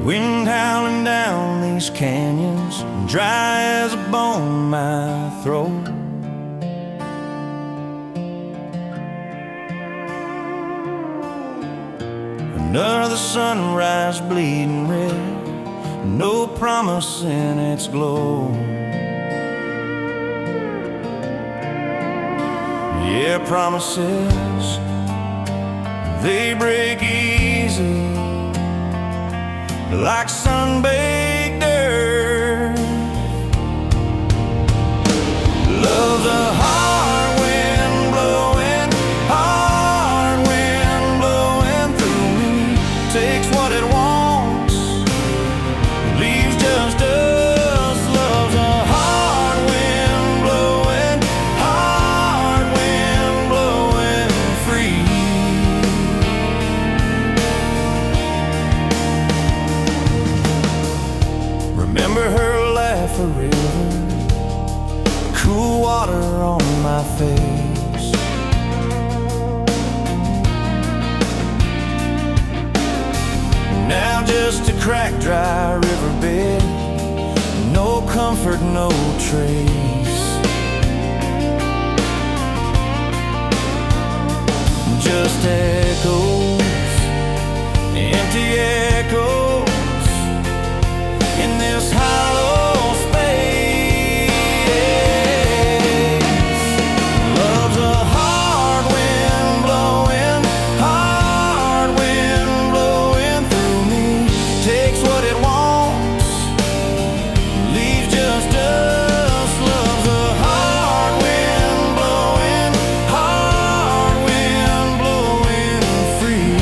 Wind howling down these canyons, dry as a bone my throat. Another sunrise bleeding red, no promise in its glow. Yeah, promises, they break easy like sun-baked earth. Love's a hard wind blowing, hard wind blowing through me. Takes what it wants, leaves just us. Love's a hard wind blowing, hard wind blowing free. Remember her laugh, a river, cool water on my face. Now just a cracked, dry riverbed, no comfort, no trace. Just echoes, empty echoes in this hollow space. Love's a hard wind blowing, hard wind blowing through me. Takes what it wants, leaves just us. Love's a hard wind blowing, hard wind blowing free.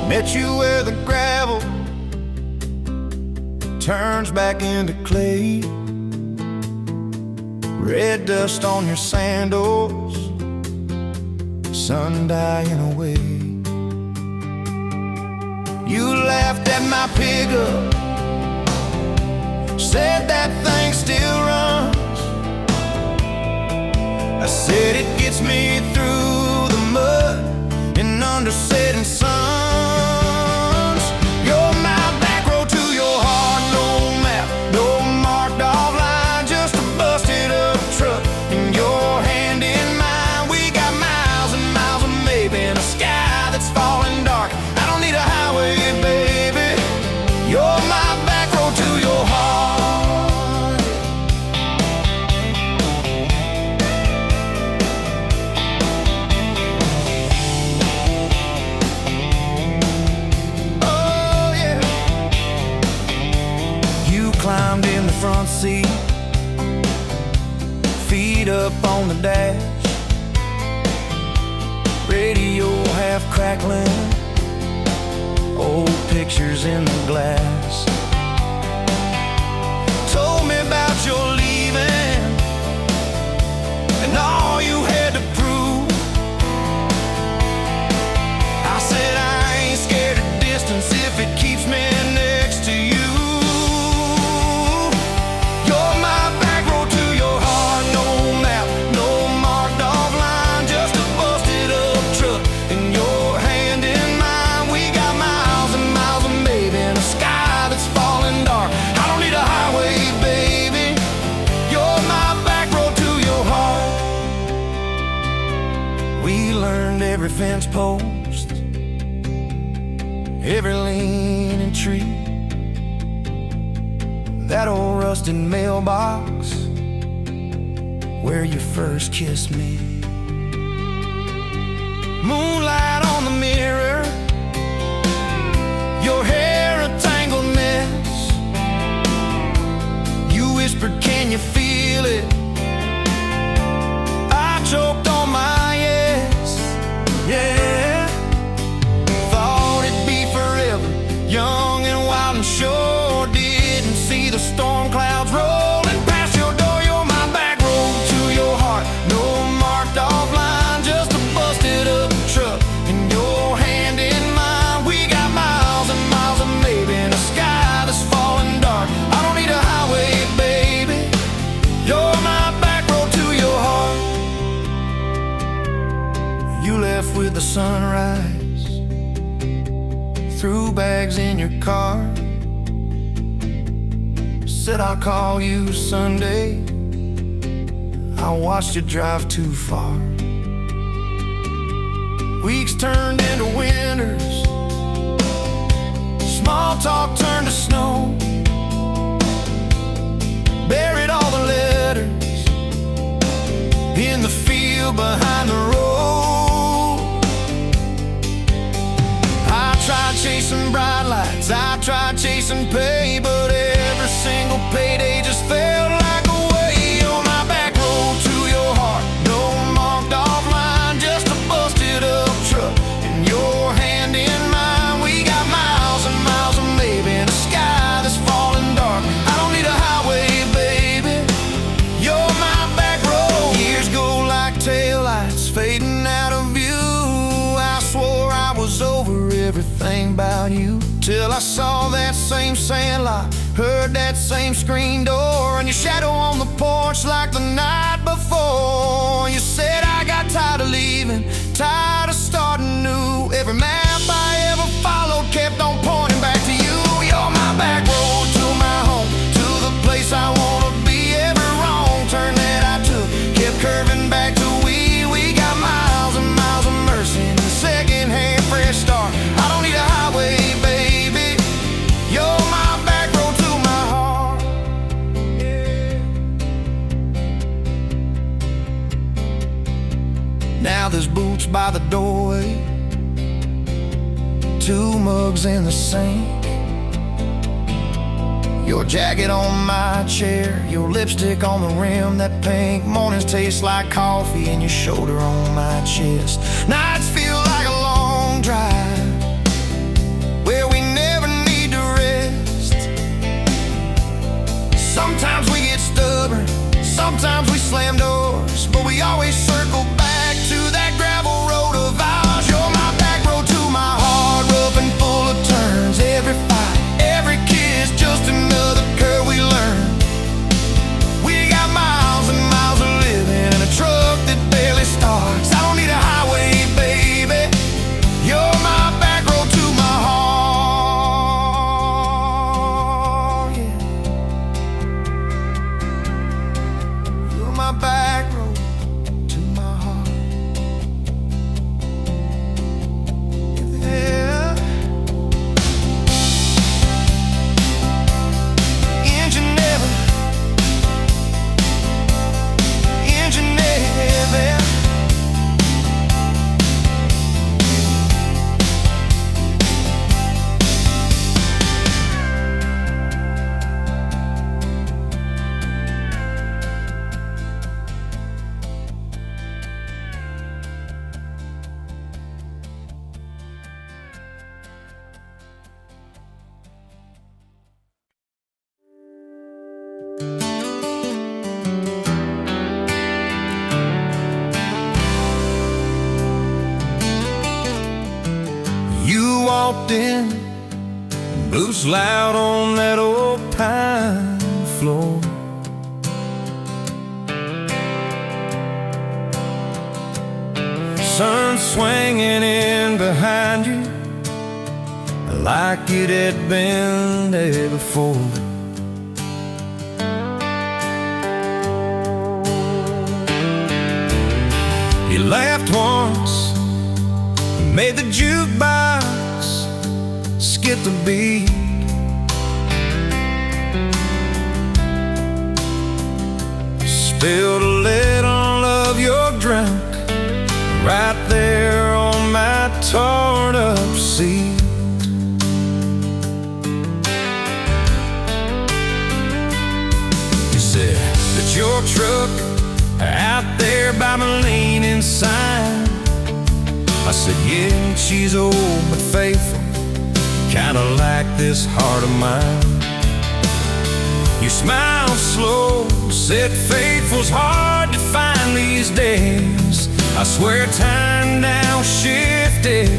Met you where the gravel turns back into clay. Red dust on your sandals, sun dying away. You laughed at my pickup, said that thing still runs. I said it gets me through the mud and under setting suns. You're my back road to your heart, no map, no marked off line, just a busted up truck and your hand in mine. We got miles and miles of maybe in a sky that's falling dark. I don't need a highway, baby. You're my back road to your heart. Oh yeah. You climbed in the front seat, feet up on the dash, radio half crackling, old pictures in the glass. Told me about your leaving and all you had to prove. I said I ain't scared of distance if it keeps me next to you. You're my every fence post, every leaning tree, that old rusted mailbox where you first kissed me. Moonlight on the mirror, your hair a tangled mess. You whispered, can you feel it? I choked on my yes, yeah. Thought it'd be forever, young and wild, and sure didn't see the storm clouds rolling past your door. You're my back road to your heart, no marked off line, just a busted up truck and your hand in mine. We got miles and miles of maybe in a sky that's falling dark. I don't need a highway, baby, you're my back road to your heart. You left with the sunrise, threw bags in your car, said I'll call you Sunday. I watched you drive too far. Weeks turned into winters, small talk turned to snow. Buried all the letters in the field behind the road. I tried chasing bright lights, I tried chasing pay, but every single payday just felt like a way. On my back road to your heart, no marked off line, just a busted up truck and your hand in mine. We got miles and miles of maybe in a sky that's falling dark. I don't need a highway, baby, you're my back road. Years go like taillights fading out of view. I swore I was over everything about you, till I saw that same sandlot, heard that same screen door, and your shadow on the porch like the night before. You said I got tired of leaving, tired of starting new. Every map I ever followed kept on pointing back to you. You're my back road to my home, to the place I wanna be. Every wrong turn that I took kept curving back to we got miles and miles of mercy and a second-hand fresh start. I don't need a highway, baby, you're my back road to my heart, yeah. Now there's boots by the doorway, two mugs in the sink, your jacket on my chair, your lipstick on the rim, that pink. Mornings taste like coffee and your shoulder on my chest. Nights feel like a long drive where we never need to rest. Sometimes we get stubborn, sometimes we slam doors, but we always circle back to that gravel road of ours. You're my back road to my heart, rough and full of turns. Every fight, every kiss, just another curve we learn. We got miles and miles of living in a truck that barely starts. I don't need a highway, baby, you're my back road to my heart, yeah. You're my back road to my heart, yeah. Engine never, engine never. You walked in, boots loud on that old pine floor. Sun swinging in behind you like it had been there before. You laughed once made the jukebox skip the beat. Spilled a little of your drink right there on my torn up seat. You said that your truck out there by my leaning sign. I said, yeah, she's old but faithful, kinda like this heart of mine. You smiled slow, said faithful's hard to find these days. I swear time now shifted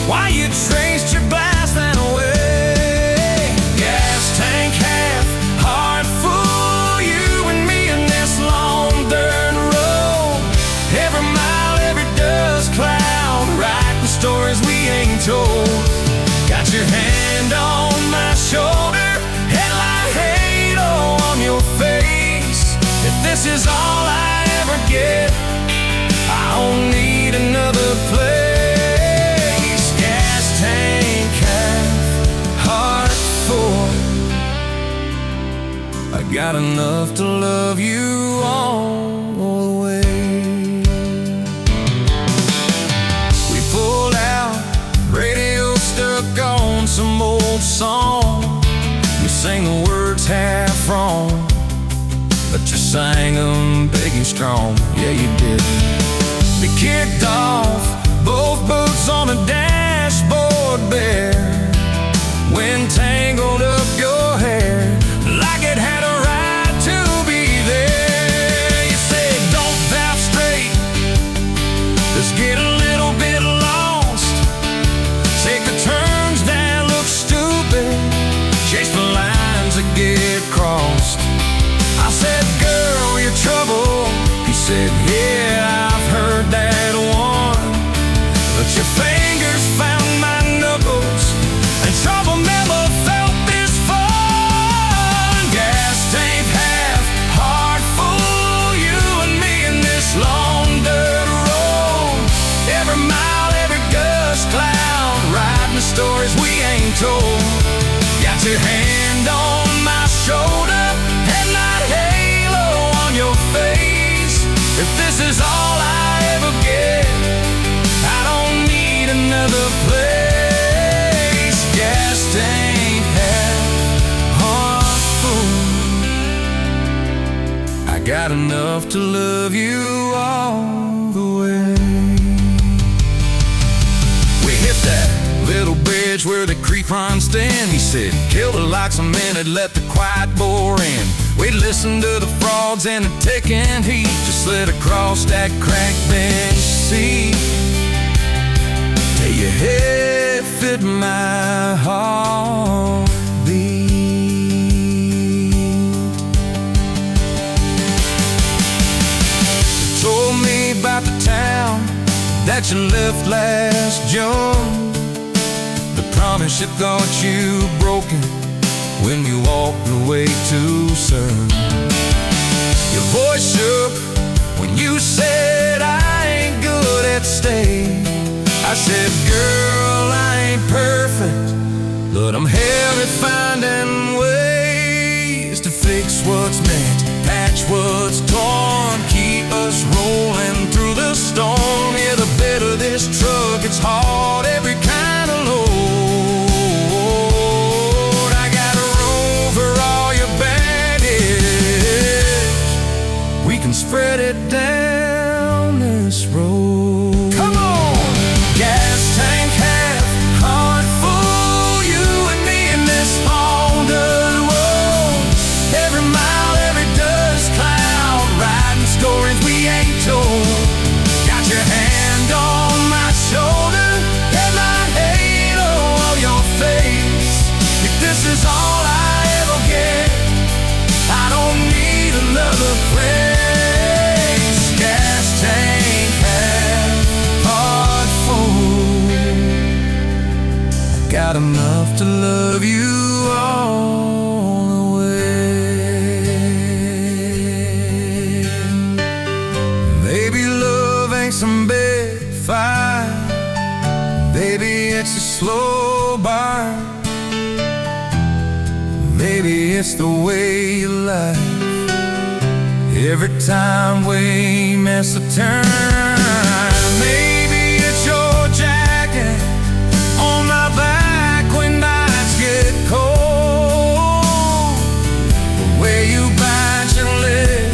while you traced your glass that away. Gas tank half, heart full, you and me in this long dirt road. Every mile, every dust cloud, writing stories we ain't told. Got your hand on my shoulder, headlight halo on your face. If this is all I ever get, I don't need another place. Gas tank half, heart full, I got enough to love you all the way. We pulled out, radio stuck on some old song. You sang the words half wrong, but you sang them big and strong. Yeah, you did. We kicked off, both boots on the dashboard bare. Wind tangled up your hair like it had a right to be there. You said, don't drive straight, let's get a little bit lost. Take the turns that look stupid, chase the lines that get crossed. I said, girl, you're trouble. He said, yeah, I've heard that one. But your fingers found my knuckles, and trouble never felt this fun. Gas tank half, heart full, you and me in this long dirt road. Every mile, every gust cloud, writing the stories we ain't told. Got your hand on my shoulder, headlight halo on your face. If this is all I ever get, I don't need another place. Gas tank half, heart full, I got enough to love you all the way. We hit that little bridge where the creek runs thin. He said, kill the lights a minute, let the quiet bore in. We'd listen to the frogs and the ticking heat, just slid across that crack bench seat. Till your head fit my heartbeat. You told me about the town that you left last June, the promise you thought you broken when you walked away too soon. Your voice shook when you said, I ain't good at staying. I said, girl, I ain't perfect, but I'm hell at finding ways to fix what's meant, patch what's torn, keep us rolling through the storm. Yeah, the bed of this truck, it's hard, every kind of load. Spread it down this road. Come on! Gas tank half, heart full, you and me in this long dirt road. Every mile, every dust cloud, writing stories we ain't told. Got your hand on my shoulder, headlight halo on your face. If this is all I ever get, I don't need another place. Got enough to love you all the way. Maybe love ain't some big fight, it's the way you laugh every time we miss a turn. Maybe it's your jacket on my back when nights get cold, where you bite your lip,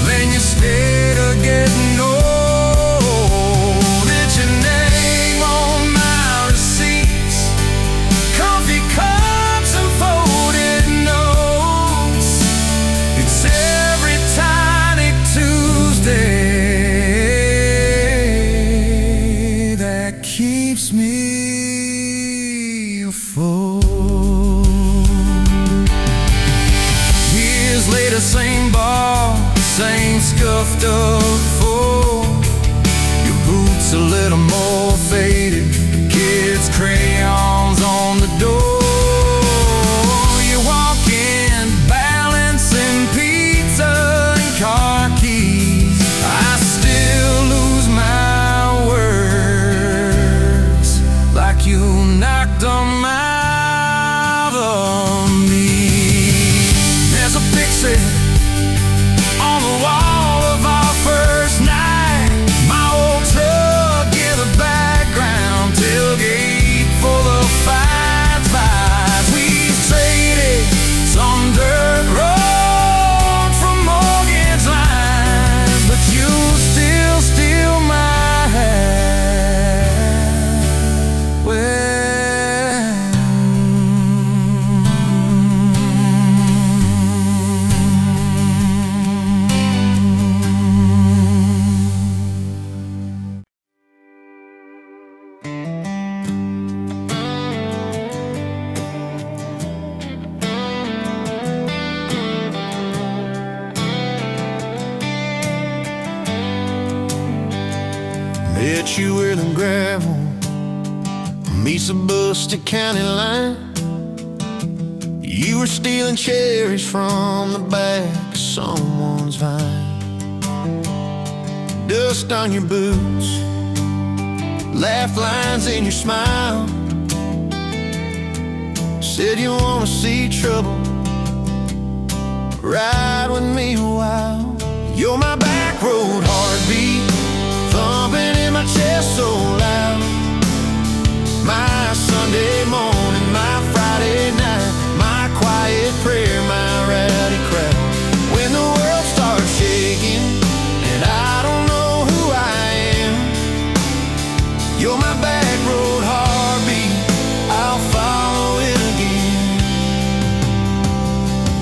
then you stay to getting old. It's your name on my receipts, coffee cups and folded notes. It's every tiny Tuesday that keeps me afloat. Years later, same bar, same scuffed up floor. Your boots a little more faded, kids' crayons on the door. You walk in, balancing pizza and car keys. I still lose my words, like you knocked them out of me. There's a picture on the wall of our first night. My old truck in the background, tailgate full of fights. We traded some dirt road for mortgage lines, but you still steal my heart. Well, met you where the gravel meets the Buster County line. You were stealing cherries from the back of someone's vine. Dust on your boots, laugh lines in your smile. Said you wanna see trouble, ride with me a while. You're my back road heartbeat, thumping in my chest so loud. My Sunday morning, my Friday night, my quiet prayer, my rowdy crowd. When the world starts shaking and I don't know who I am, you're my back road heartbeat, I'll follow it again.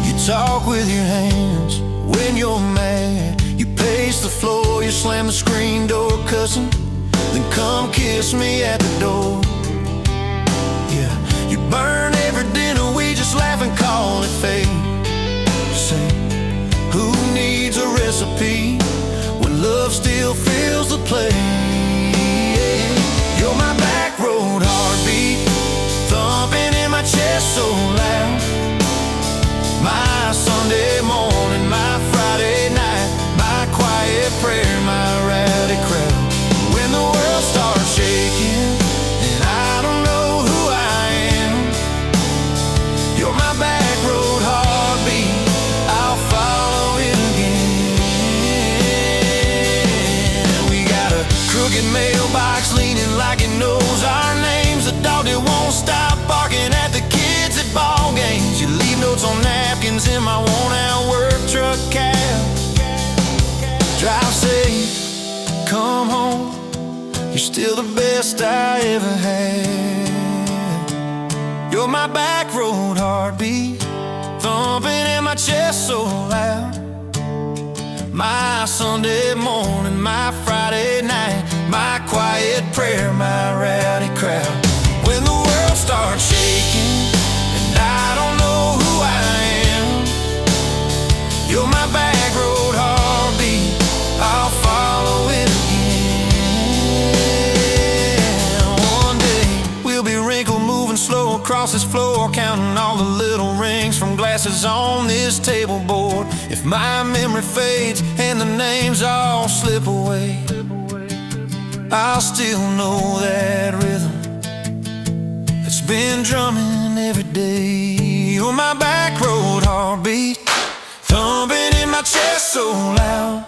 You talk with your hands when you're mad, you pace the floor, you slam the screen door cussing, then come kiss me at the door. Yeah, you burn every dinner, we just laugh and call it fate. Say, who needs a recipe when love still fills the plate? You're my back road heartbeat, thumping in my chest so loud. My Sunday morning, my Friday night, my quiet prayer, my rowdy crowd. When the world starts shaking and I don't know who I am, you're my back road heartbeat, I'll follow it again. We got a crooked mailbox leaning like it knows our names, a dog that won't stop barking at the kids at ball games. You leave notes on napkins in my worn-out work truck cab. Drive safe, come home, you're still the best I ever had. You're my back road heartbeat, thumping in my chest so loud. My Sunday morning, my Friday night, my quiet prayer, my rowdy crowd. When the world starts shaking and I don't know who I am, you're my back road heartbeat, I'll follow it again. One day we'll be wrinkled, moving slow across this floor, counting all the little rings from glasses on this table board. If my memory fades and the names all slip away, I'll still know that rhythm that's been drumming every day. You're my back road heartbeat, thumping in my chest so loud.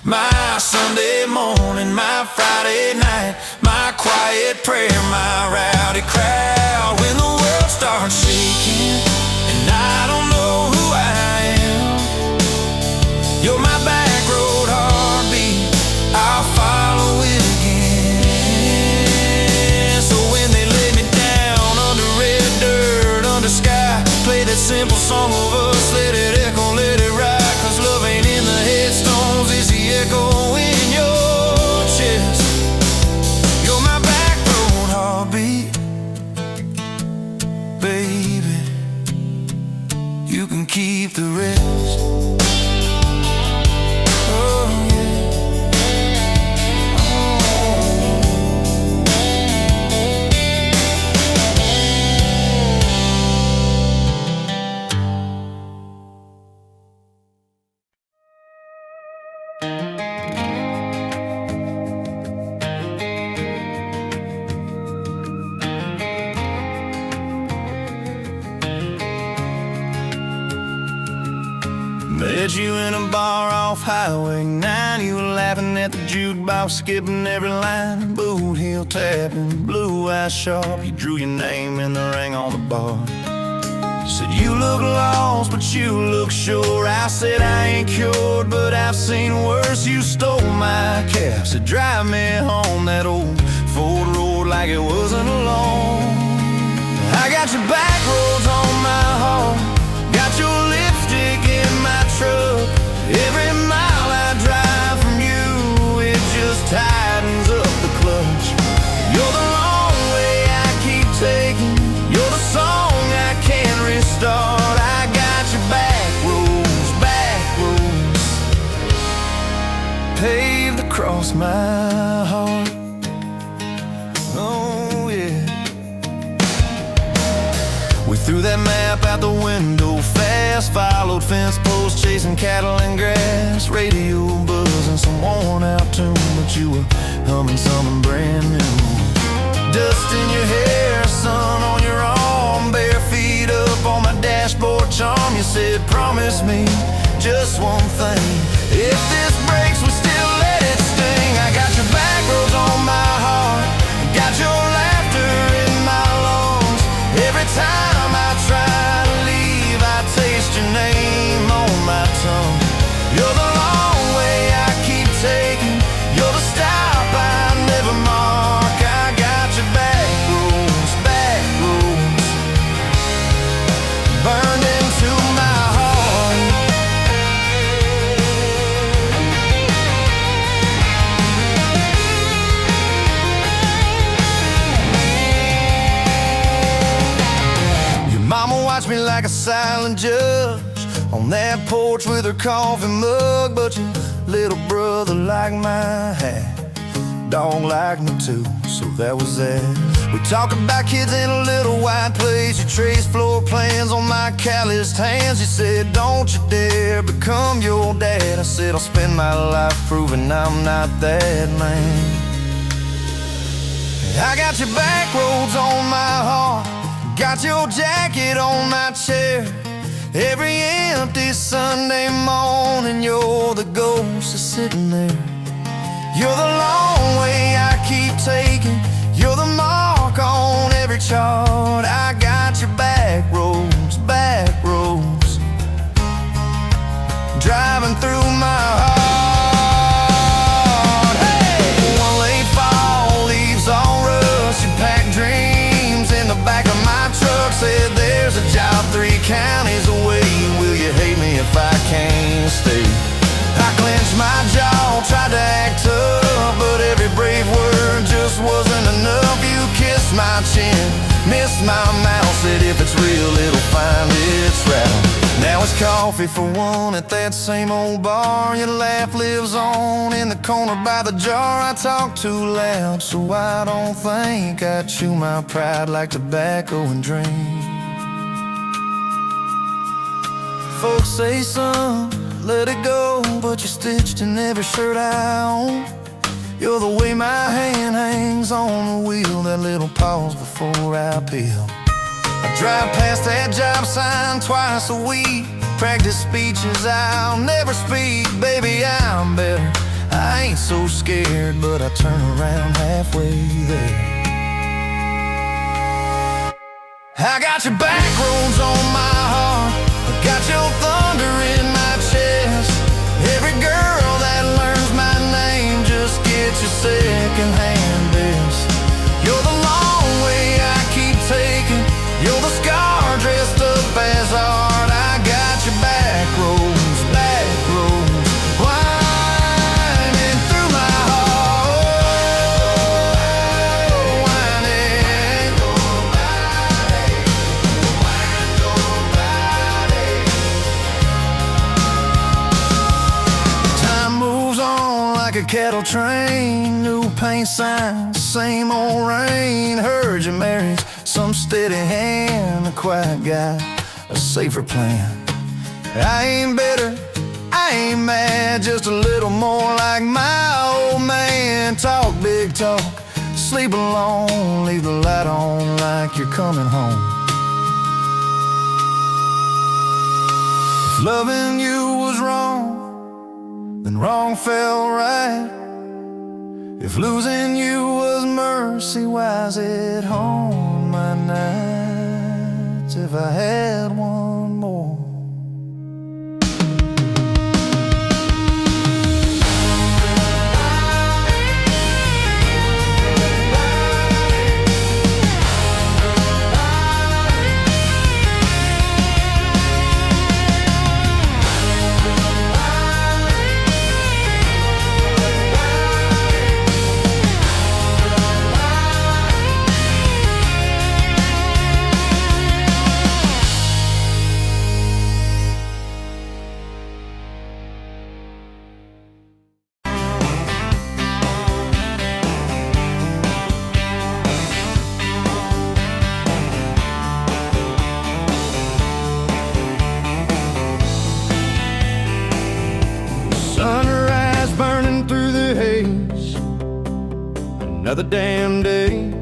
My Sunday morning, my Friday night, my quiet prayer, my rowdy crowd. When the world starts shaking and I don't know who I am, you're my back road heartbeat, I'll follow it again. So when they lay me down under red dirt, under sky, play that simple song of us, let it echo, let it ride. Cause love ain't in the headstones, it's the echo in your chest. You're my back road heartbeat, baby, you can keep the rest. Oh yeah. Met you in a bar off Highway 9. You were laughing at the jukebox, skipping every line. Boot heel tapping, blue eyes sharp. You drew your name in the ring on the bar. Said you look lost, but you look sure. I said I ain't cured, but I've seen worse. You stole my cab, said drive me home. That old Ford road like it wasn't alone. I got your back roads on my heart, got your lipstick in my truck. Every mile I drive from you, it just tightens up the clutch. You're the long way I keep taking, you're the song I can't restart. I got your back roads paved across my heart. Oh yeah. We threw that map out the window fast, followed fence posts, chasing cattle and grass. Radio buzzing some worn out tune, but you were humming something brand new. Dust in your hair, sun on your arm, bare feet up on my dashboard charm. You said promise me just one thing, if this breaks we still let it sting. I got your back roads on my heart, got your laughter in my lungs. Every time I try to leave, I taste your name on my tongue. You're the long way I keep taking, you're the stop I never mark. I got your back roads burned into my heart. Your mama watched me like a silent judge on that porch with her coffee mug, but your little brother liked my hat, dog liked me too, so that was that. We talked about kids in a little white place. You traced floor plans on my calloused hands. You said don't you dare become your dad. I said I'll spend my life proving I'm not that man. I got your back roads on my heart, got your jacket on my chair. Every empty Sunday morning, you're the ghost that's sitting there. You're the long way I keep taking, you're the mark on every chart. I got your back roads driving through my heart. Hey! One late fall, leaves all rust. You packed dreams in the back of my truck. Said there's a job 3 counties away. Will you hate me if I can't stay? I clenched my jaw, tried to act tough, but every brave word just wasn't enough. You kissed my chin, missed my mouth, said if it's real it'll find its route. Now it's coffee for one at that same old bar. Your laugh lives on in the corner by the jar. I talk too loud, so I don't think I chew my pride like tobacco and drink. Folks say, son, let it go, but you're stitched in every shirt I own. You're the way my hand hangs on the wheel, that little pause before I peel. Drive past that job sign twice a week. Practice speeches I'll never speak. Baby, I'm better, I ain't so scared, but I turn around halfway there. I got your back roads on my heart, I got your thunder in my chest. Every girl that learns my name just gets your second-hand best. You're the long way I keep taking, you're the scar dressed up as art. I got your back roads, winding through my heart, winding. Time moves on like a cattle train, new paint signs, same old rain. Heard you married some steady hand, a quiet guy, a safer plan. I ain't bitter, I ain't mad, just a little more like my old man. Talk big talk, sleep alone, leave the light on like you're coming home. If loving you was wrong, then wrong felt right. If losing you was mercy, why's it home my nights? If I had one more. Sunrise burning through the haze, another damn day.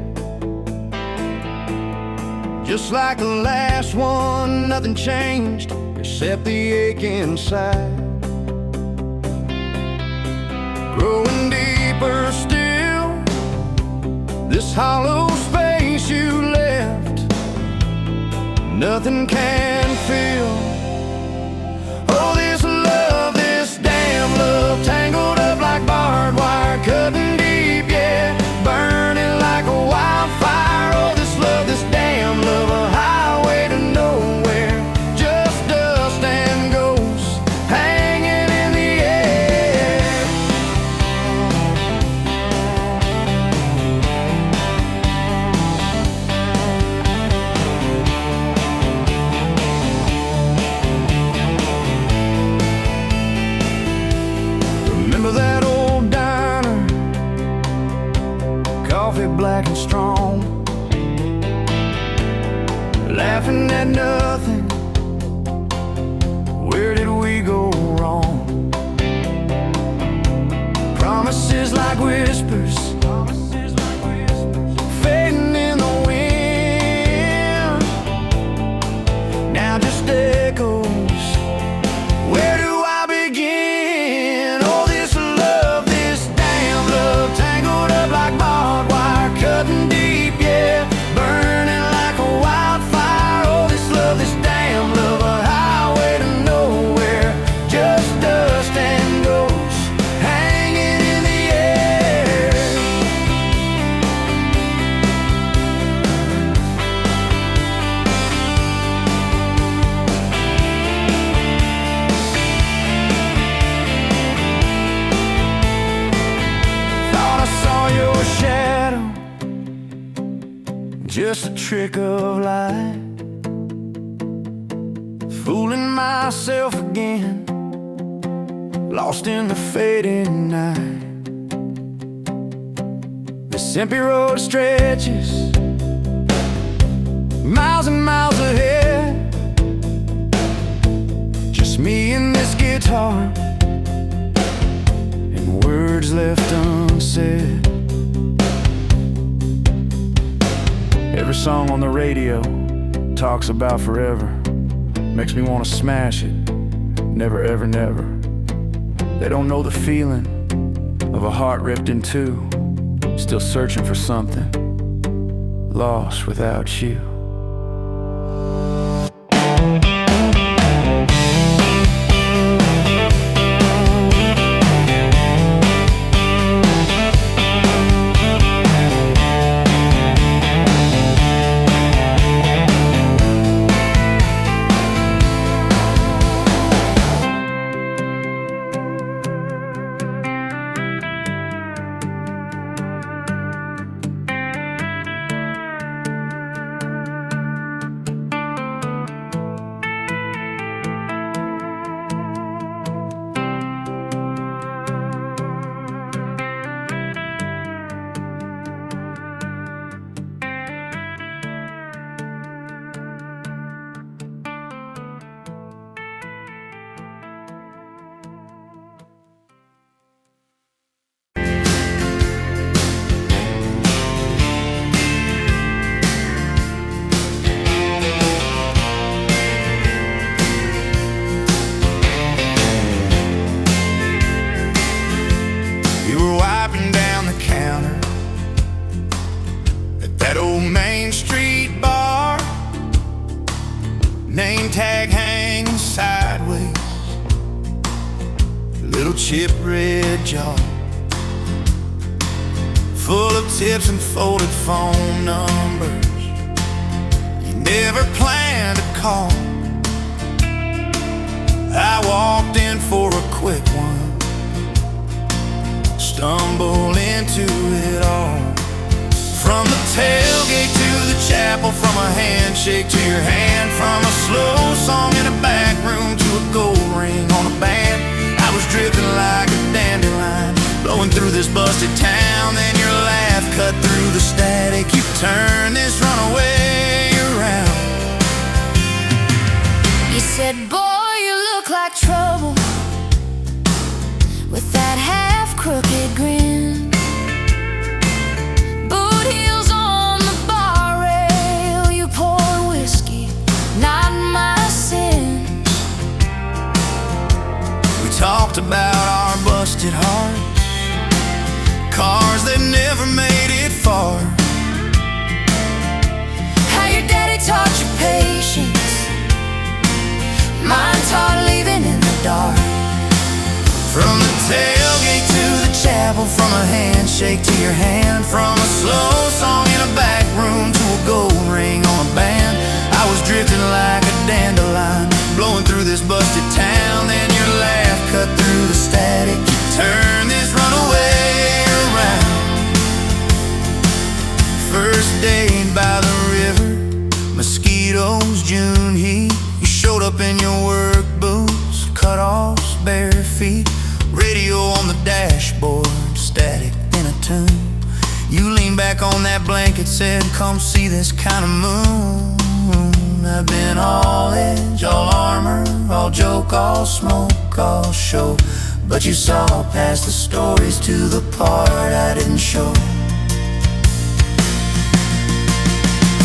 Just like the last one, nothing changed except the ache inside. Growing deeper still, this hollow space you left, nothing can fill. Oh, this love, this damn love, tangled up like barbed wire, cutting deep, yeah, burning like a wildfire. Oh, this love, this damn love, a highway to nowhere, just dust and ghosts hanging in the air. Remember that old diner, coffee black and strong, laughing at nothing. Where did we go wrong? Promises like whispers, fading in the wind, now just echoes. Where do I begin? Oh, this love, this damn love, tangled up like barbed wire, cutting deep, yeah, burning like a wildfire. Oh, this love, this damn love, a highway to nowhere, just dust and ghosts hanging in the air. Thought I saw your shadow, just a trick of light, fooling myself again, lost in the fading night. This empty road stretches miles and miles ahead, just me and this guitar, and words left unsaid. Every song on the radio talks about forever makes me want to smash it. Never, ever, never. They don't know the feeling of a heart ripped in two, still searching for something, lost without you. Name tag hanging sideways, little chip red jaw, full of tips and folded phone numbers you never planned to call. I walked in for a quick one, stumbled into it all. From the tailgate to the chapel, from a handshake to your hand, from a slow song in a back room to a gold ring on a band. I was drifting like a dandelion, blowing through this busted town. Then your laugh cut through the static. You turned this runaway around. You said, boy, you look like trouble, with that half-crooked grin. Talked about our busted hearts, cars that never made it far. How your daddy taught you patience, mine taught leaving in the dark. From the tailgate to the chapel, from a handshake to your hand, from a slow song in a back room to a gold ring on a band. I was drifting like a dandelion, blowing through this busted town. Then your laugh cut through the static. You turned this runaway around. First date by the river, mosquitoes, June heat. You showed up in your work boots, cut-offs, bare feet. Radio on the dashboard, static in a tune. You leaned back on that blanket, said, come see this kind of moon. I've been all edge, all armor, all joke, all smoke, all show. But you saw past the stories to the part I didn't show.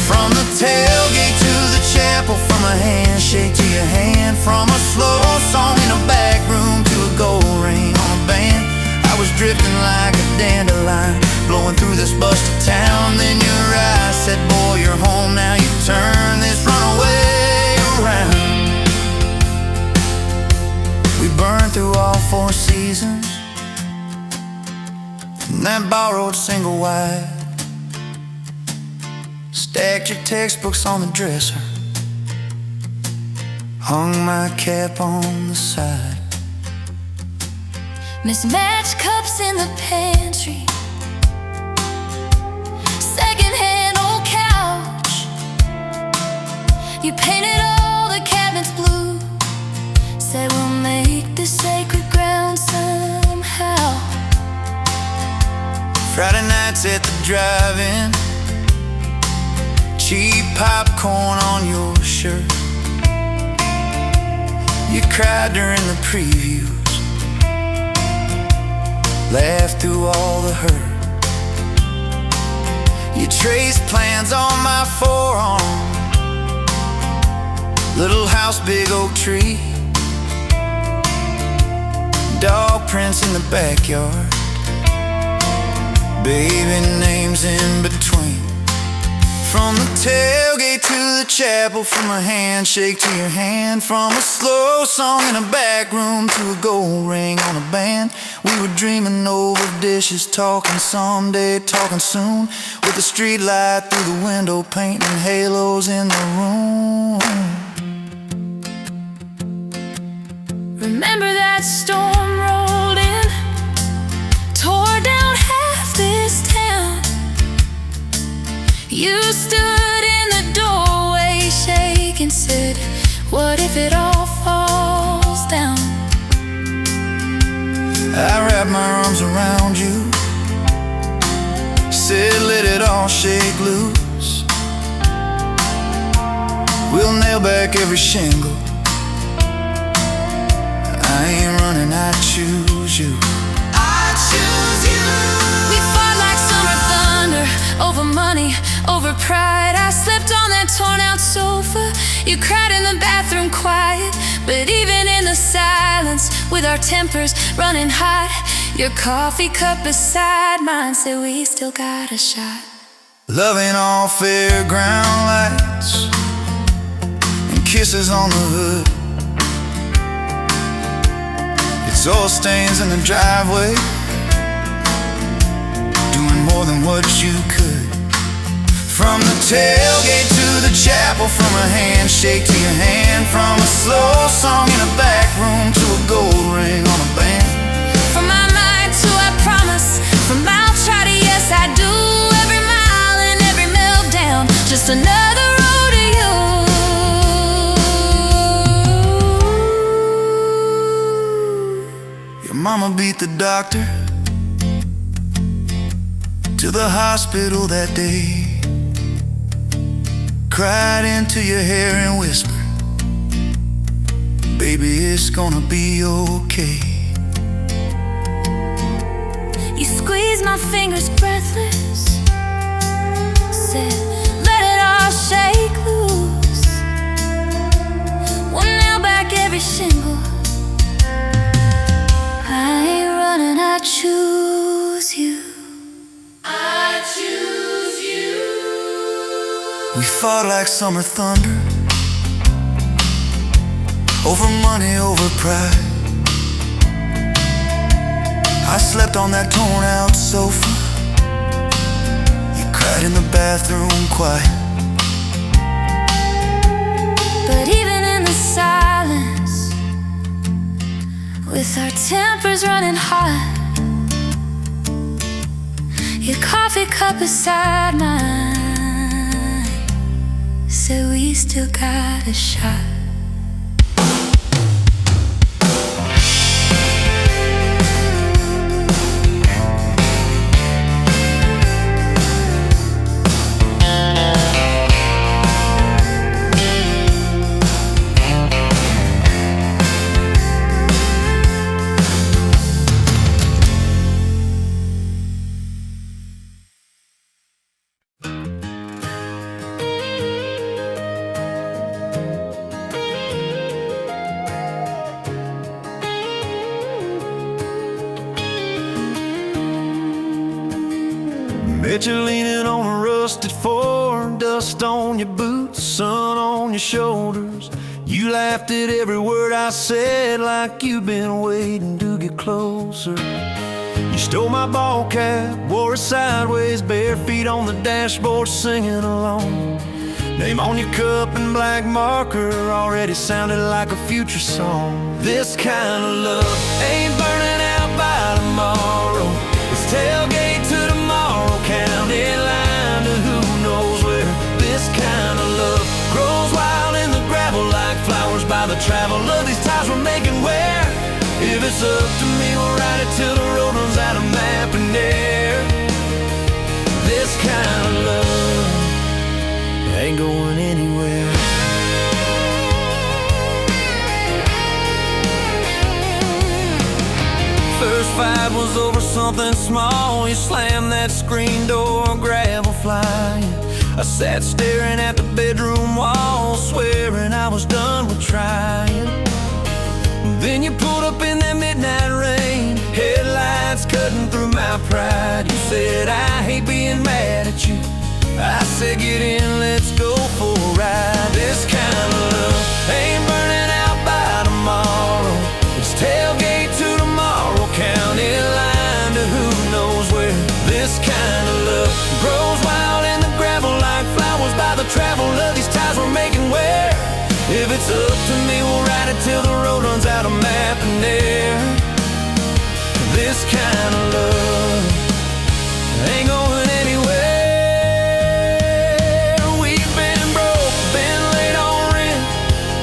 From the tailgate to the chapel, from a handshake to your hand, from a slow song in a back room to a gold ring on a band. I was drifting like a dandelion, blowing through this busted town. Then your eyes said, boy, you're home now. You turn this runaway around. We burned through all 4 seasons in that borrowed single wide. Stacked your textbooks on the dresser, hung my cap on the side. Mismatched cups in the pantry, secondhand old couch. You painted all the cabinets blue, said we'll make this sacred ground somehow. Friday nights at the drive-in, cheap popcorn on your shirt. You cried during the previews, laughed through all the hurt. You traced plans on my forearm, Little house, big oak tree, dog prints in the backyard, baby names in between. From the tailgate to the chapel, from a handshake to your hand, from a slow song in a back room to a gold ring on a band. We were dreaming over dishes, talking someday, talking soon, with the street light through the window, painting halos in the room. Remember that storm rolled in, tore down half this town. You stood in the doorway, shaking, said, what if it all falls down? I wrapped my arms around you, said let it all shake loose. We'll nail back every shingle. I ain't running, I choose you. I choose you. We fought like summer thunder, over money, over pride. I slept on that torn out sofa. You cried in the bathroom quiet. But even in the silence, with our tempers running hot, your coffee cup beside mine said we still got a shot. Loving all fairground lights and kisses on the hood. It's oil stains in the driveway, doing more than what you could. From the tailgate to the chapel, from a handshake to your hand, from a slow song in a back room to a gold ring on a band. From my mind to I promise, from I'll try to yes I do, every mile and every meltdown, just another rodeo. Your mama beat the doctor to the hospital that day, cried into your hair and whispered, baby, it's gonna be okay. You squeezed my fingers breathless, said, let it all shake loose. We'll nail back every shingle. I ain't running, I choose you. I choose you. We fought like summer thunder, over money, over pride. I slept on that torn out sofa. You cried in the bathroom quiet. But even in the silence, with our tempers running hot, your coffee cup beside mine said we still got a shot. Bet you're leaning on a rusted Ford, dust on your boots, sun on your shoulders. You laughed at every word I said, like you've been waiting to get closer. You stole my ball cap, wore it sideways, bare feet on the dashboard, singing along. Name on your cup in black marker already sounded like a future song. This kind of love ain't burning out by tomorrow. It's tailgate to tomorrow, county line to who knows where. This kind of love grows wild in the gravel like flowers by the travel of these ties we're making where. If it's up to me, we'll ride it till the road runs out of map and air. This kind of love ain't going anywhere. First fight was over something small. You slammed that screen door, gravel flying. I sat staring at the bedroom wall, swearing I was done with trying. Then you pulled up in that midnight rain, headlights cutting through my pride. You said, I hate being mad at you. I said, get in, let's go for a ride. This kind of love ain't burning out by tomorrow. It's tailgate to tomorrow, county line to who knows where. This kind of love grows wild in the gravel like flowers by the travel of these ties we're making where. If it's up to me, we'll ride it till the road runs out of map and air. This kind of love ain't going anywhere. We've been broke, been late on rent,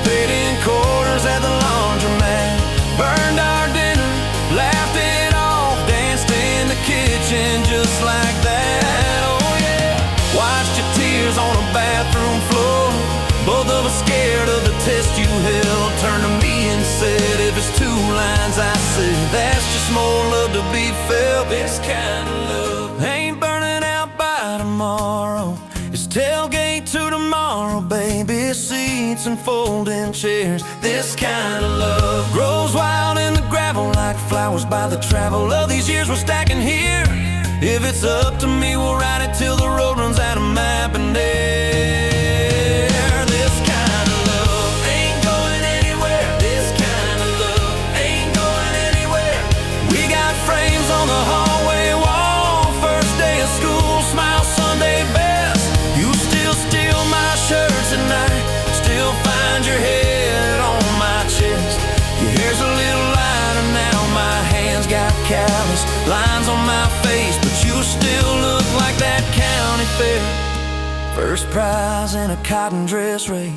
paid in quarters at the laundromat, burned our dinner, laughed it off, danced in the kitchen just like that. Oh yeah, watched your tears on a bathroom floor. Both of us scared of the test you held. Turned to me and said, if it's two lines I said, that's just more love to be felt. This kind of love ain't burning out by tomorrow. It's tailgate to tomorrow, baby seats and folding chairs. This kind of love grows wild in the gravel like flowers by the travel of these years we're stacking here. If it's up to me, we'll ride it till the road runs out of map and air. On the hallway wall, first day of school, smile Sunday best. You still steal my shirts at night, still find your head on my chest. Your hair's a little lighter now, my hands got callous lines on my face, but you still look like that county fair. First prize in a cotton dress race.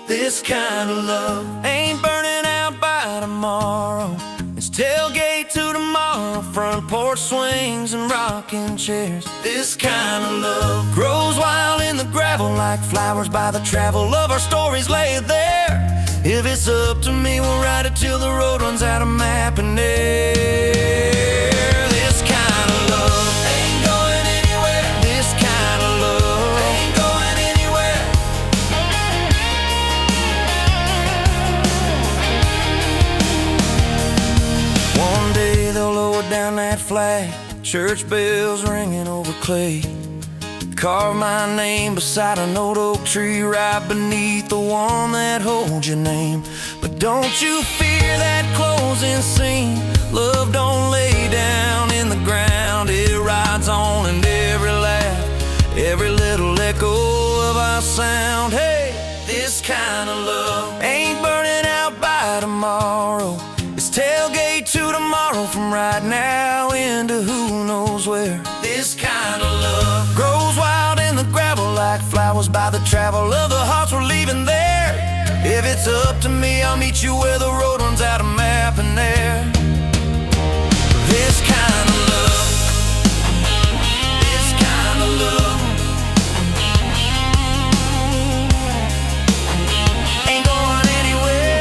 This kind of love ain't burning out by tomorrow. It's tailgate to tomorrow, front porch swings and rocking chairs. This kind of love grows wild in the gravel like flowers by the travel of our stories laid there. If it's up to me, we'll ride it till the road runs out of map and air. This kind of love ain't going anywhere. This kind of love ain't going anywhere. One day they'll lower down that flag, church bells ringing over clay. Carve my name beside an old oak tree right beneath the one that holds your name. But don't you fear that closing scene. Love don't lay down in the ground. It rides on in every laugh, every little echo of our sound. Hey, this kind of love ain't burning out by tomorrow. It's tailgate to tomorrow, from right now into who knows where. This kind of love grows wild in the gravel like flowers by the travel of the hearts we're leaving there. If it's up to me, I'll meet you where the road runs out of map and air. This kind of love, this kind of love ain't going anywhere,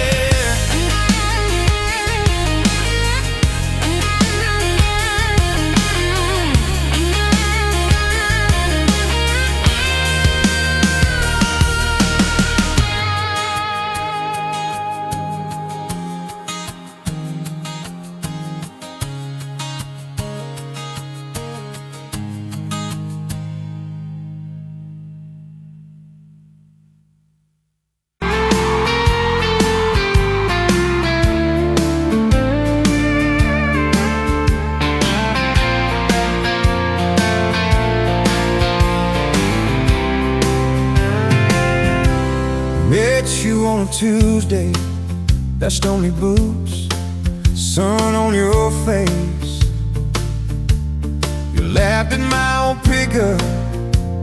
yeah. Met you on a Tuesday, that stony boots, sun on your face. You laughed at my old pickup,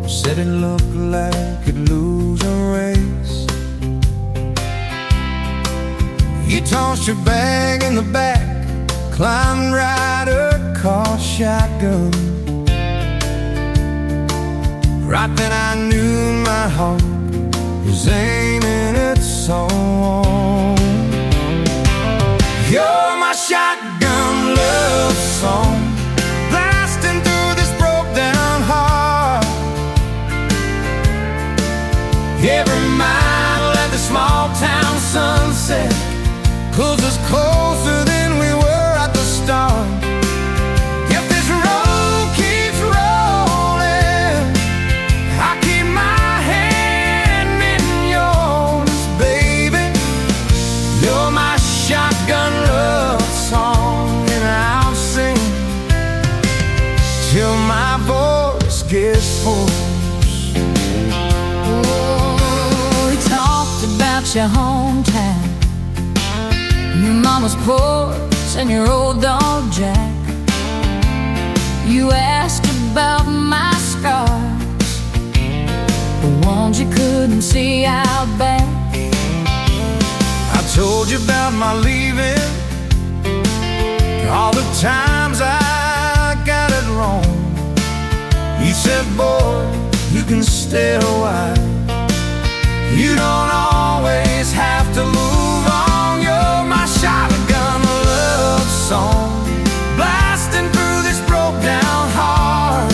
said it looked like it could lose a race. You tossed your bag in the back, climbed right a car shotgun. Right then I knew my heart is aiming at song. You're my shotgun love song, blasting through this broke your hometown, your mama's porch and your old dog Jack. You asked about my scars, the ones you couldn't see out back. I told you about my leaving, all the times I got it wrong. You said, boy, you can stay a while, you don't always have to move on. You're my shotgun love song, blasting through this broke down heart.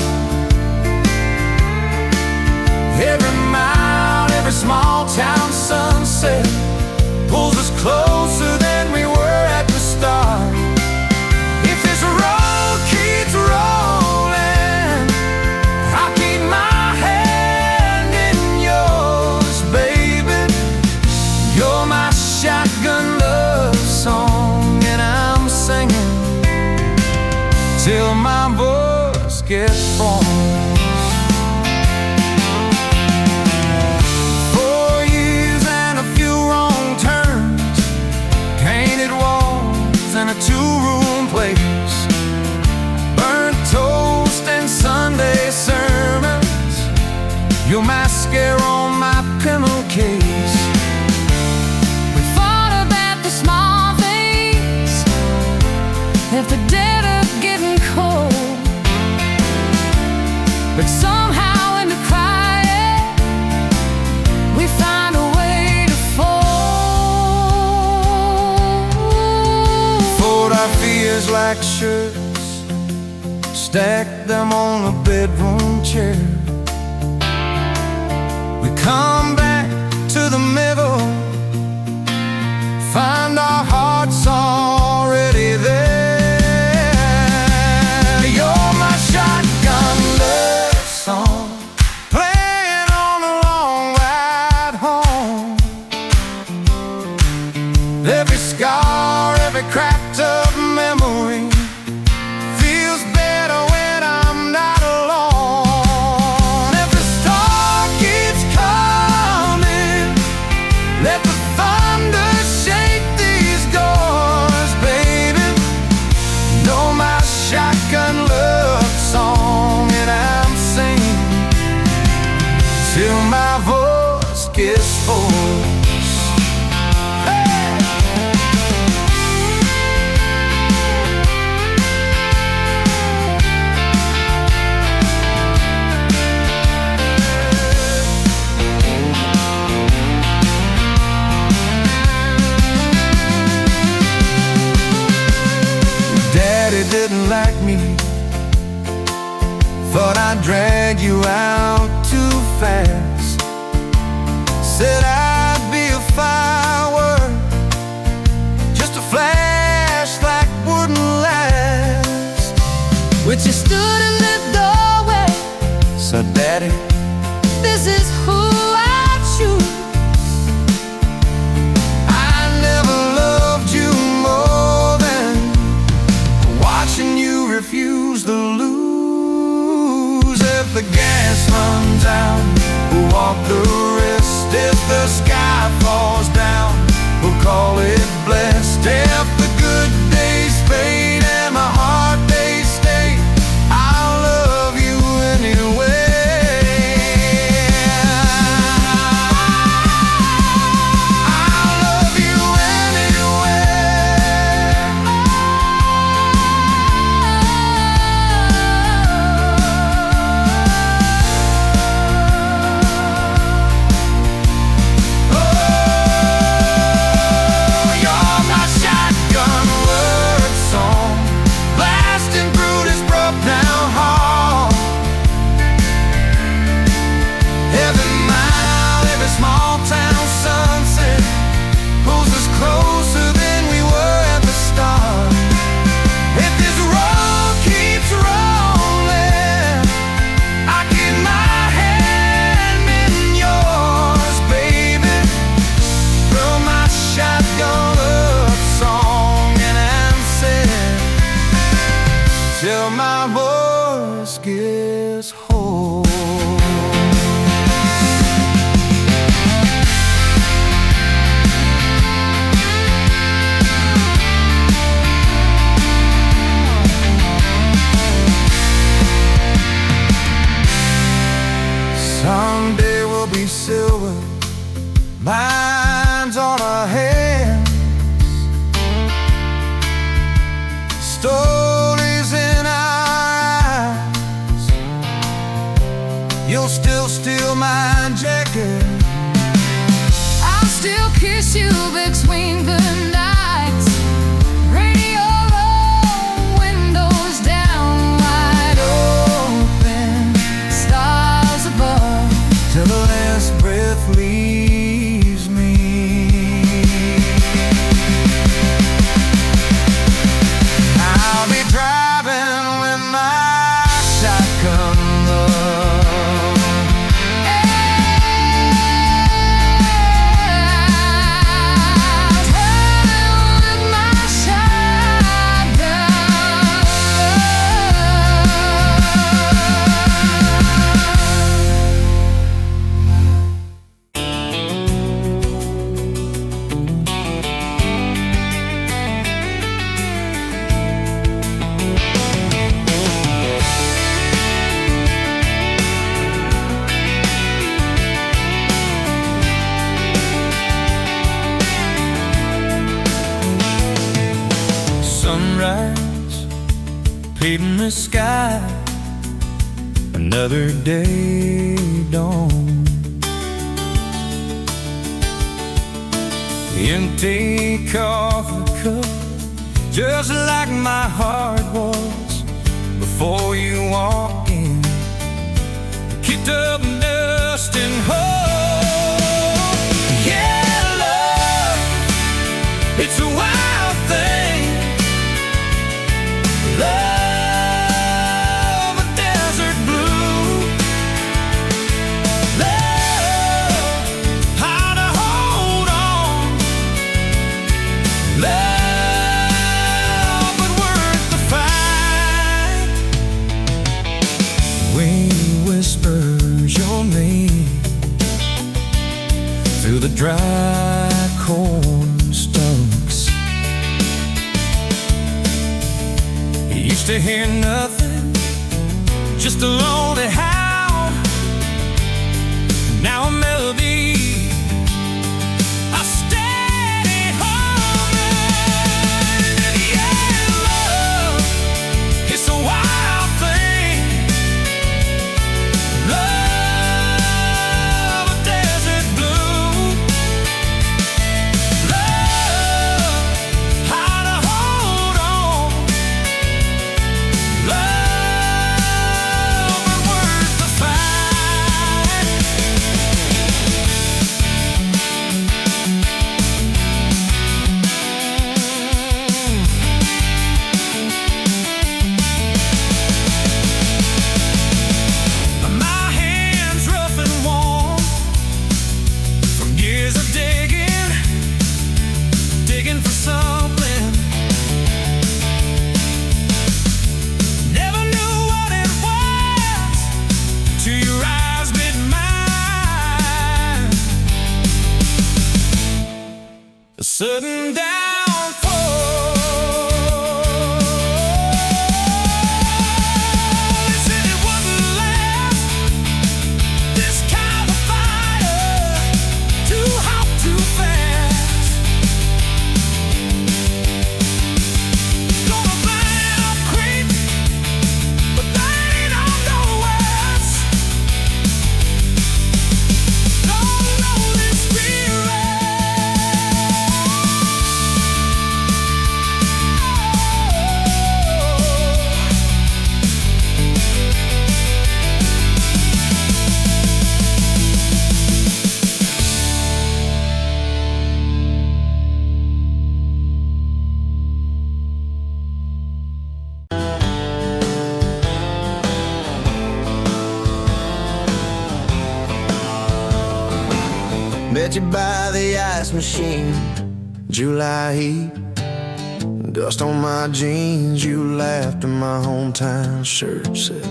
Every mile, every small town sunset pulls us closer than we were at the start. If this road keeps rolling, I'll keep my hand in yours, baby. You're my shotgun love song, and I'm singing till my voice gets hoarse. 4 years and a few wrong turns, painted walls and a 2-room place, burnt toast and Sunday sermons, your mascara on my pillowcase. We fought about the small things, left the dead up getting cold, but somehow in the quiet we find a way to fold. Fold our fears like shirts, stack them on a bedroom chair. We come back to the middle, find our hearts already there. You're my shotgun love song, playing on the long ride home. Every scar, every cracked up memory feels better when I'm not alone. If the star keeps coming, let the thunder shake these doors, baby. Know my shotgun love song, and I'm singing till my voice gets hoarse. Hey! Daddy didn't like me, thought I dragged you out too fast. Said I'd be a firework, just a flash like wouldn't last. But you stood in the doorway, So Daddy, this is who I choose. I never loved you more than watching you refuse to lose. If the gas runs out, we'll walk the rest. If the sky falls down, we'll call it blessed. If the good days fade and my heart they stay, I'll love you anyway. I'll love you anyway. Oh, you're my shotgun word song, blasting through this broke down heart. Every mile, every small town sunset pulls us closer than we were at the start. If this road keeps rolling, I keep my hand in yours, baby. Throw my shotgun love song, and I'm singing till my voice gets hoarse. stories in our eyes. You'll still steal my jacket. I'll still kiss you between the nights. Radio low, windows down, wide open, stars above, till the last breath leaves me. I'll be driving when my shotgun love. Sunrise, painting the sky, another day dawn. Empty coffee cup, just like my heart was before you walked in. Kicked up dust and hope. Yeah, love, it's a wild thing. Love, a desert blue. Love, how to hold on. Love, but worth the fight. Wind whispers your name through the dry corn stalks. Used to hear nothing, just a lonely howl. Now a melody, a steady humming. Yeah, love, it's a wild thing. Love, a desert blue. Love, how to hold on. Love, but worth the fight. My hands rough and warm from years of digging for something. Never knew what it was till your eyes met mine. A sudden downfall. They said it wouldn't last. This kind of fire, too hot, too fast. Gonna burn up quick, but that ain't on the west. Don't know this spirit. Met you by the ice machine, July heat, dust on my jeans. You laughed in my hometown shirt. Said,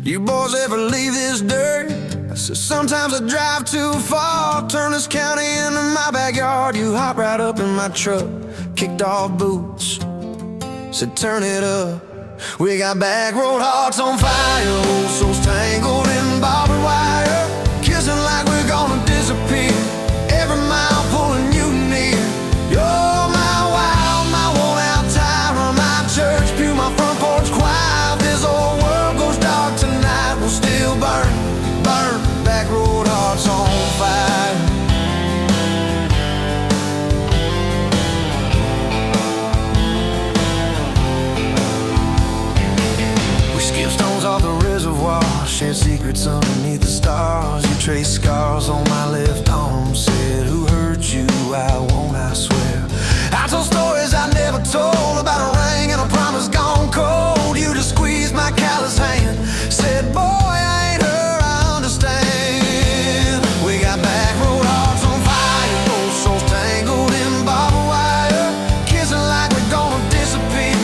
you boys ever leave this dirt? I said, sometimes I drive too far. Turn this county into my backyard. You hop right up in my truck, kicked off boots, said turn it up. We got back road hearts on fire, old souls tangled in barbed wire, kissing like we're gonna disappear. Every mile pulling you near. You're my wild, my worn out tire, my church pew, my shared secrets underneath the stars. You traced scars on my left arm. Said, who hurt you? I won't, I swear. I told stories I never told, about a ring and a promise gone cold. You just squeezed my callous hand. Said, boy, I ain't her, I understand. We got back road hearts on fire, old souls tangled in barbed wire, kissing like we're gonna disappear.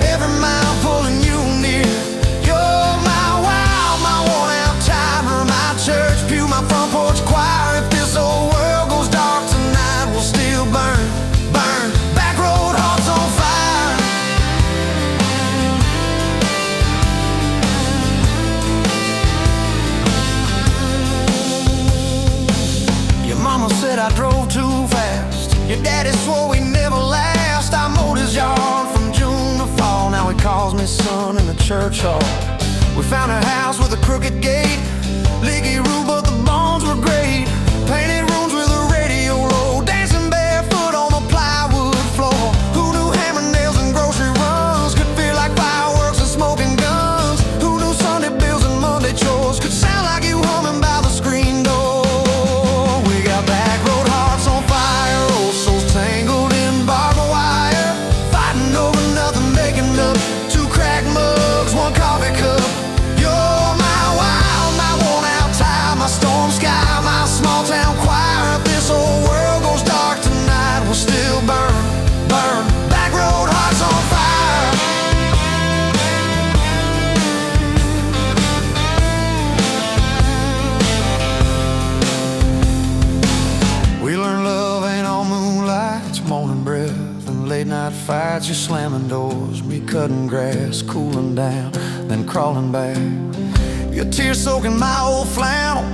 Every mile pulling you near. You're my wow, my worn out timer, my church pew, my front porch choir. If this old world goes dark tonight, we'll still burn, burn. Back road hearts on fire. Your mama said I drove too fast. Your daddy swore we never last. I mowed his yard from June to fall. Now he calls me son in the church hall. We found a house with a crooked gate, leaky roof, but the bones were great. Painted rooms with a radio low, dancing barefoot on the plywood floor. Who knew hammer nails and grocery runs could feel like fireworks and smoking guns? Who knew Sunday bills and Monday chores could sound like you humming by the screen door? We got back road hearts on fire, old souls tangled in barbed wire, fighting over nothing, making up two cracked mugs, one coffee cup. You're my wild, my worn out time, my storm sky, my small town choir. If this whole world goes dark tonight, we'll still burn, burn. Back road hearts on fire. We learned love ain't all moonlight, it's morning breath and late night fights. You're slamming doors, me cutting grass, cooling down, then crawling back. Your tears soaking my old flannel,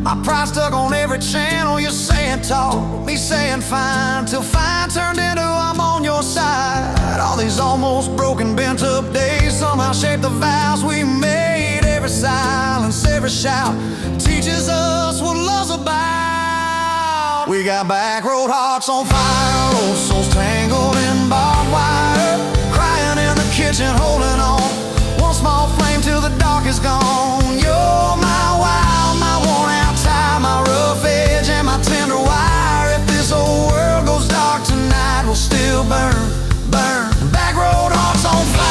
my pride stuck on every channel. You're saying talk, me saying fine, till fine turned into I'm on your side. All these almost broken, bent up days somehow shaped the vows we made. Every silence, every shout teaches us what love's about. We got back road hearts on fire, old souls tangled in barbed wire, crying in the kitchen, holding on. One small flame till the dark is gone. You're my wild, my worn out tie, my rough edge and my tender wire. If this whole world goes dark tonight, we'll still burn, burn. Back road hearts on fire.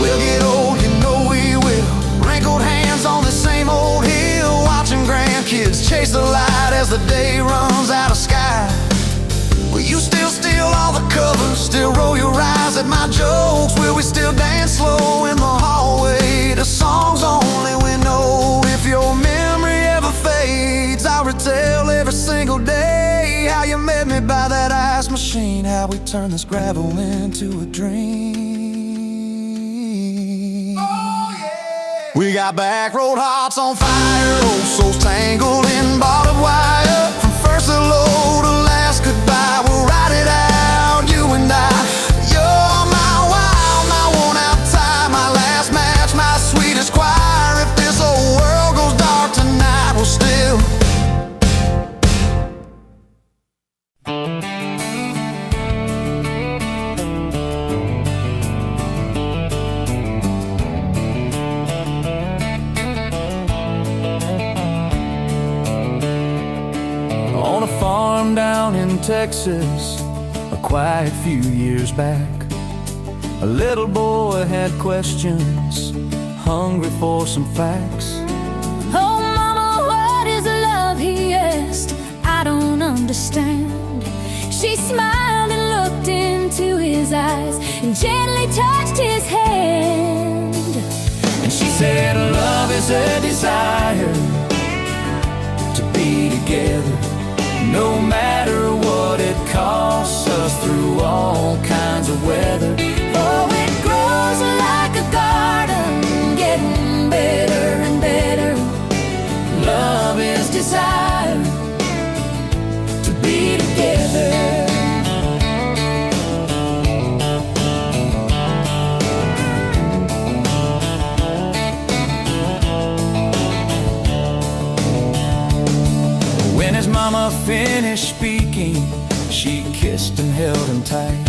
We'll get old, you know we will. Wrinkled hands on the same old hill, watching grandkids chase the light as the day runs out of sky. Will you still steal all the covers, still roll your eyes at my jokes? Will we still dance slow in the hallway to songs only we know? If your memory ever fades, I'll retell every single day how you met me by that ice machine, how we turned this gravel into a dream. Oh, yeah. We got back road hearts on fire, old souls tangled in barbed wire. From first hello to last goodbye, we'll ride it out, you and I. You're my wild, my worn out tie, my last match, my sweetest choir. If this whole world goes dark tonight, we'll still. On a farm down in Texas, a quiet few years back, a little boy had questions, hungry for some facts. Oh, mama, what is love? He asked. I don't understand. She smiled and looked into his eyes and gently touched his hand. And she said, love is a desire to be together, no matter what it costs us, through all kinds of weather. Oh, it grows like a garden, getting better and better. Love is desire to be together. When his mama finished speaking, She kissed and held him tight.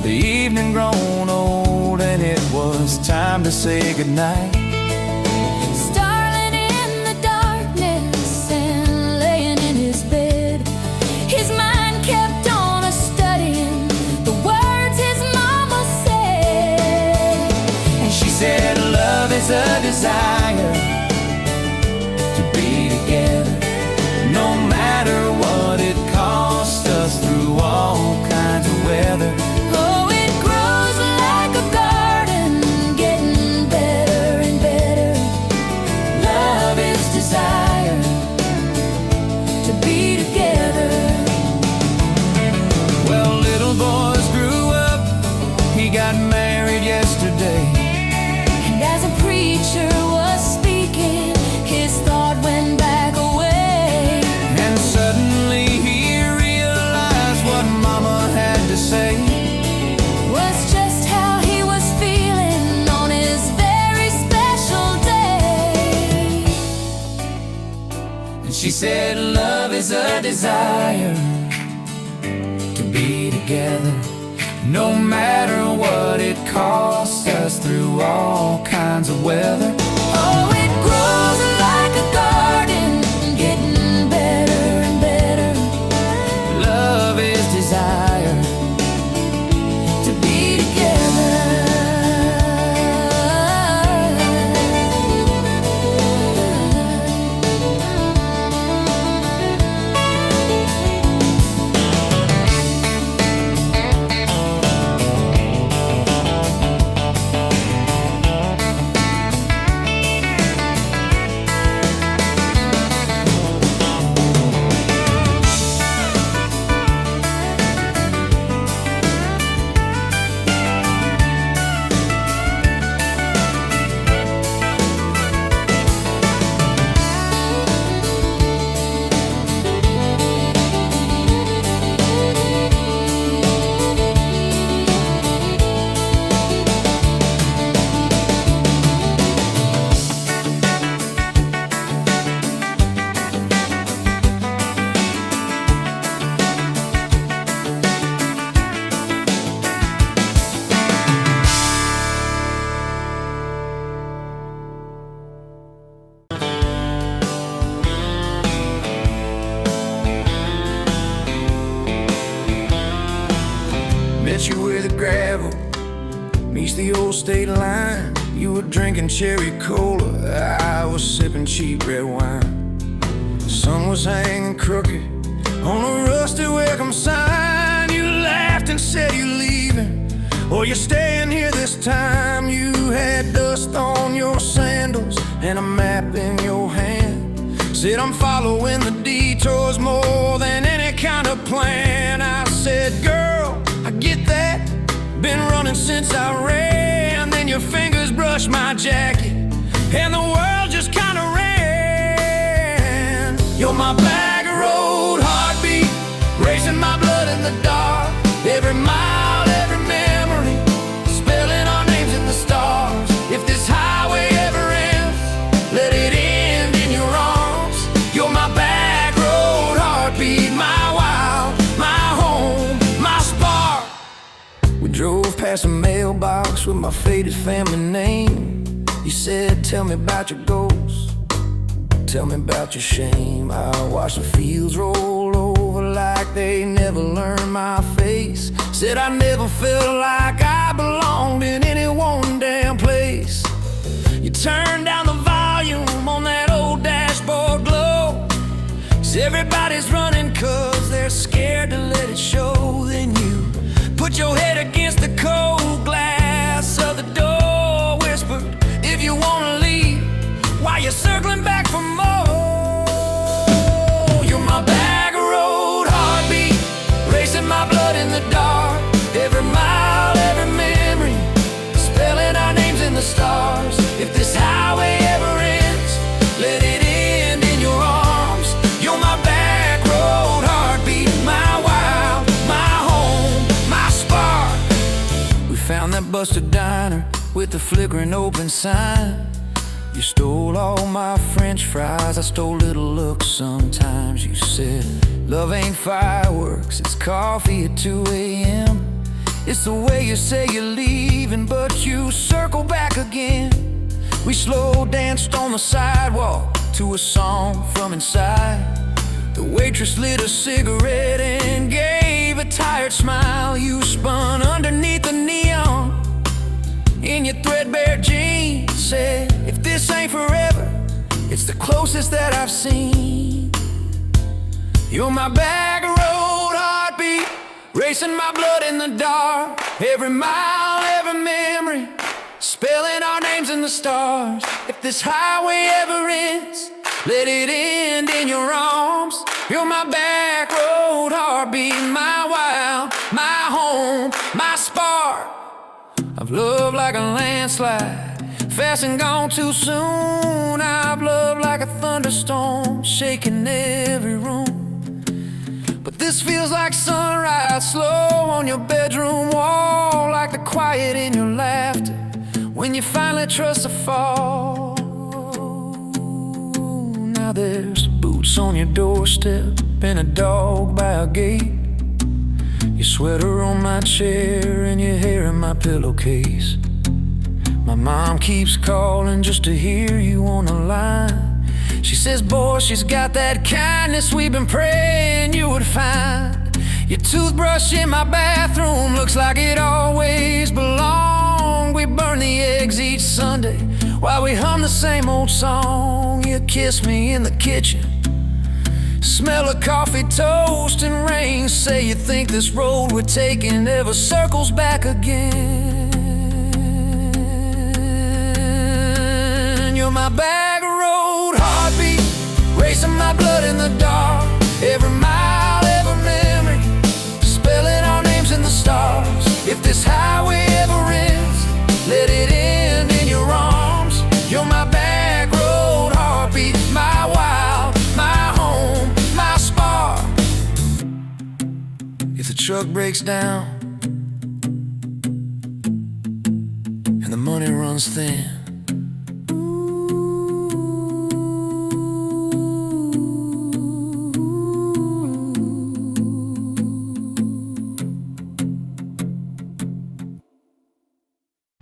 The evening grown old and it was time to say goodnight. Starling in the darkness and laying in his bed, his mind kept on a-studying the words his mama said. And she said, love is a desire to be together, no matter what it costs us through all kinds of weather. Oh, it grows like a garden, getting better and better. Love is desire To be together. Well, little boys grew up, he got married yesterday. And as a preacher was speaking, his thought went back away. And suddenly he realized what mama had to say. Was just how he was feeling on his very special day. And she said, love is a desire to be together, no matter what it costs us through all kinds of weather. Oh, it grows like a garden, getting better and better. Love is desire To be together. Met you where the gravel meets the old state line. You were drinking cherry cola, I was sipping cheap red wine. The sun was hanging crooked on a rusty welcome sign. You laughed and said you're leaving, or you're staying here this time. You had dust on your sandals and a map in your hand. Said I'm following the detours more than any kind of plan. I said, girl, I get that, been running since I ran. Then your fingers brushed my jacket and the world just kinda ran. You're my bag of road heartbeat, racing my blood in the dark. Every mile, every memory, spelling our names in the stars. If this highway ever ends, let it end in your arms. You're my back road heartbeat, my wild, my home, my spark. We drove past a mailbox with my faded family name. You said, tell me about your goals, tell me about your shame. I watched the fields roll over like they never learned my face. Said I never felt like I belonged in any one damn place. You turned down the volume on that old dashboard glow. 'Cause everybody's running 'cause they're scared to let it show. Then you put your head against the cold glass of the door, whispered, if you wanna leave, while you're circling back for more. You're my bag of road heartbeat, racing my blood in the dark. Every mile, every memory, spelling our names in the stars. If this highway ever ends, let it end in your arms. You're my back road heartbeat, my wild, my home, my spark. We found that busted diner with the flickering open sign. You stole all my French fries, I stole little looks sometimes. You said, love ain't fireworks, it's coffee at 2 a.m. It's the way you say you're leaving, but you circle back again. We slow danced on the sidewalk to a song from inside. The waitress lit a cigarette and gave a tired smile. You spun underneath the neon in your threadbare jeans. Said, if this ain't forever, it's the closest that I've seen. You're my back road heartbeat, racing my blood in the dark. Every mile, every memory, spelling our names in the stars. If this highway ever ends, let it end in your arms. You're my back road heartbeat, my wild, my home, my spark. I've loved like a landslide, fast and gone too soon. I've loved like a thunderstorm, shaking every room. But this feels like sunrise, slow on your bedroom wall, like the quiet in your laughter when you finally trust a fall. Now there's boots on your doorstep and a dog by a gate, your sweater on my chair and your hair in my pillowcase. My mom keeps calling just to hear you on the line. She says, boy, she's got that kindness we've been praying you would find. Your toothbrush in my bathroom looks like it always belonged. We burn the eggs each Sunday while we hum the same old song. You kiss me in the kitchen, smell of coffee, toast, and rain. Say you think this road we're taking ever circles back again. You're my back road heartbeat, racing my blood in the dark. Every mile, every memory, spelling our names in the stars. If this highway ever ends, let it end in your arms. You're my back road heartbeat, my wild, my home, my spark. If the truck breaks down and the money runs thin,